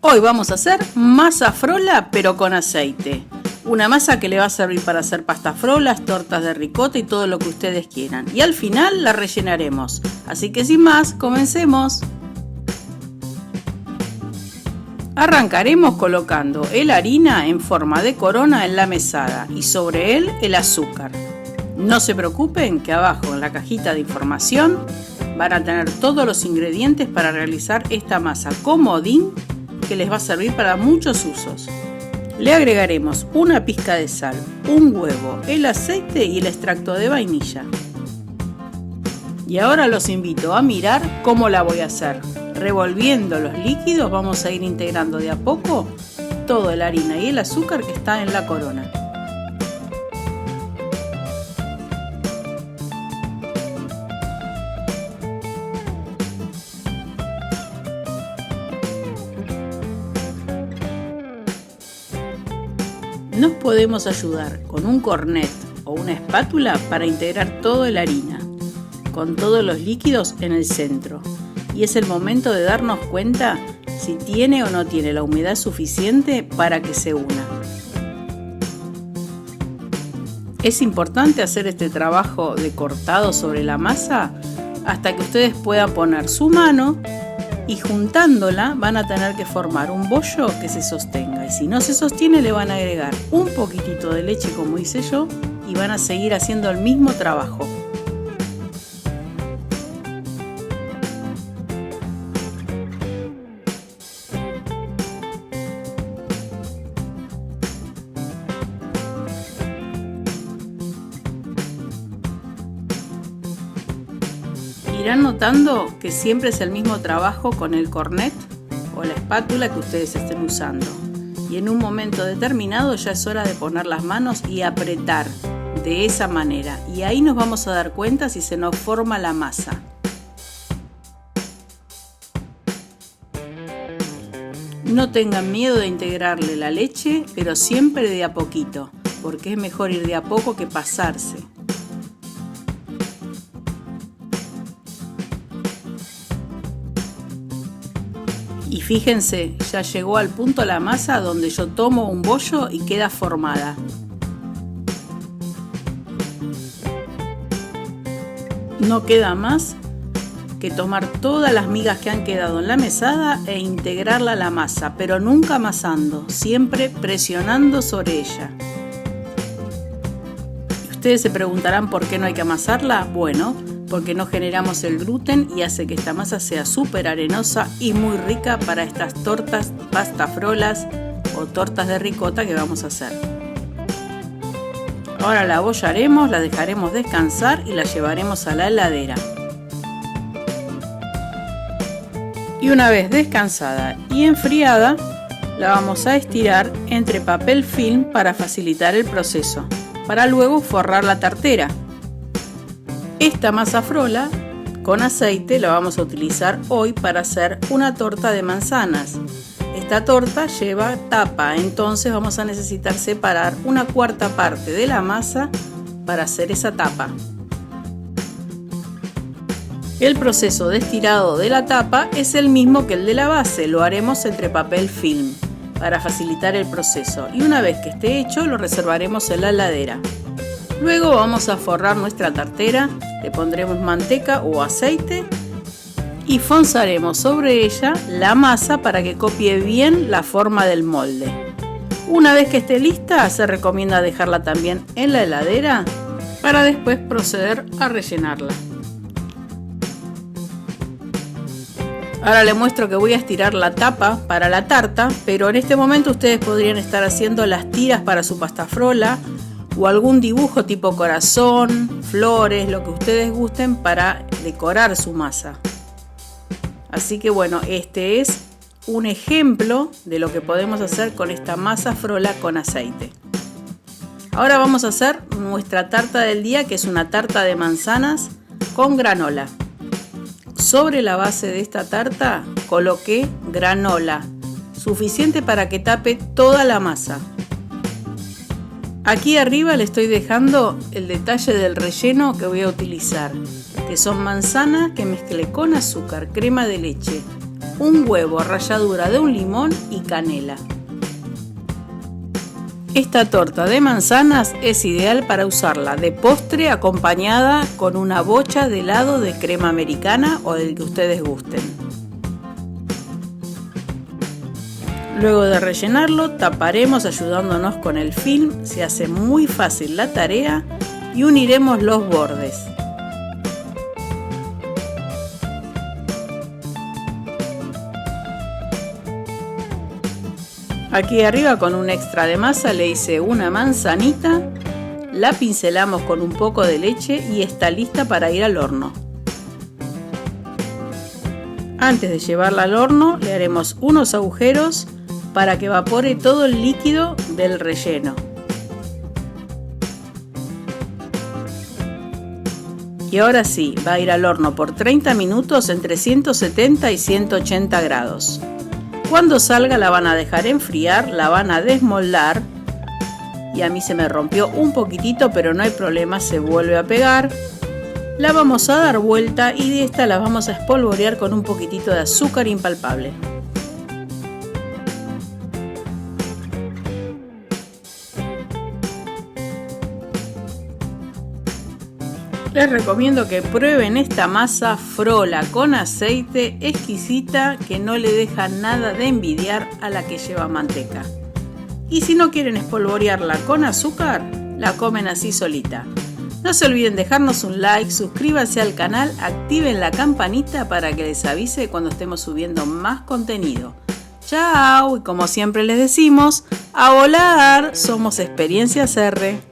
Hoy vamos a hacer masa frola pero con aceite. Una masa que le va a servir para hacer pasta frolas, tortas de ricota y todo lo que ustedes quieran. Y al final la rellenaremos. Así que sin más, comencemos. Arrancaremos colocando la harina en forma de corona en la mesada y sobre él el azúcar. No se preocupen que abajo en la cajita de información van a tener todos los ingredientes para realizar esta masa comodín que les va a servir para muchos usos. Le agregaremos una pizca de sal, un huevo, el aceite y el extracto de vainilla. Y ahora los invito a mirar cómo la voy a hacer. Revolviendo los líquidos vamos a ir integrando de a poco toda la harina y el azúcar que está en la corona. Nos podemos ayudar con un cornet o una espátula para integrar toda la harina, con todos los líquidos en el centro. Y es el momento de darnos cuenta si tiene o no tiene la humedad suficiente para que se una. Es importante hacer este trabajo de cortado sobre la masa hasta que ustedes puedan poner su mano y juntándola van a tener que formar un bollo que se sostenga. Y si no se sostiene le van a agregar un poquitito de leche como hice yo y van a seguir haciendo el mismo trabajo. Irán notando que siempre es el mismo trabajo con el cornet o la espátula que ustedes estén usando. Y en un momento determinado ya es hora de poner las manos y apretar de esa manera. Y ahí nos vamos a dar cuenta si se nos forma la masa. No tengan miedo de integrarle la leche, pero siempre de a poquito, porque es mejor ir de a poco que pasarse. Y fíjense, ya llegó al punto la masa donde yo tomo un bollo y queda formada. No queda más que tomar todas las migas que han quedado en la mesada e integrarla a la masa, pero nunca amasando, siempre presionando sobre ella. Ustedes se preguntarán por qué no hay que amasarla. Bueno, porque no generamos el gluten y hace que esta masa sea súper arenosa y muy rica para estas tortas, pasta frolas o tortas de ricota que vamos a hacer. Ahora la abollaremos, la dejaremos descansar y la llevaremos a la heladera. Y una vez descansada y enfriada, la vamos a estirar entre papel film para facilitar el proceso, para luego forrar la tartera. Esta masa frola con aceite la vamos a utilizar hoy para hacer una torta de manzanas. Esta torta lleva tapa, entonces vamos a necesitar separar una cuarta parte de la masa para hacer esa tapa. El proceso de estirado de la tapa es el mismo que el de la base, lo haremos entre papel film para facilitar el proceso y una vez que esté hecho lo reservaremos en la heladera. Luego vamos a forrar nuestra tartera, le pondremos manteca o aceite y fonzaremos sobre ella la masa para que copie bien la forma del molde. Una vez que esté lista, se recomienda dejarla también en la heladera para después proceder a rellenarla. Ahora les muestro que voy a estirar la tapa para la tarta, pero en este momento ustedes podrían estar haciendo las tiras para su pasta frola o algún dibujo tipo corazón, flores, lo que ustedes gusten para decorar su masa. Así que bueno, este es un ejemplo de lo que podemos hacer con esta masa frola con aceite. Ahora vamos a hacer nuestra tarta del día, que es una tarta de manzanas con granola. Sobre la base de esta tarta coloqué granola, suficiente para que tape toda la masa. Aquí arriba le estoy dejando el detalle del relleno que voy a utilizar, que son manzanas que mezclé con azúcar, crema de leche, un huevo, ralladura de un limón y canela. Esta torta de manzanas es ideal para usarla de postre acompañada con una bocha de helado de crema americana o del que ustedes gusten. Luego de rellenarlo, taparemos ayudándonos con el film, se hace muy fácil la tarea y uniremos los bordes. Aquí arriba con un extra de masa le hice una manzanita, la pincelamos con un poco de leche y está lista para ir al horno. Antes de llevarla al horno le haremos unos agujeros para que evapore todo el líquido del relleno. Y ahora sí, va a ir al horno por 30 minutos entre 170 y 180 grados. Cuando salga la van a dejar enfriar, la van a desmoldar y a mí se me rompió un poquitito, pero no hay problema, se vuelve a pegar. La vamos a dar vuelta y de esta la vamos a espolvorear con un poquitito de azúcar impalpable. Les recomiendo que prueben esta masa frola con aceite, exquisita, que no le deja nada de envidiar a la que lleva manteca. Y si no quieren espolvorearla con azúcar, la comen así solita. No se olviden dejarnos un like, suscríbanse al canal, activen la campanita para que les avise cuando estemos subiendo más contenido. ¡Chao! Y como siempre les decimos, a volar, somos Experiencias R.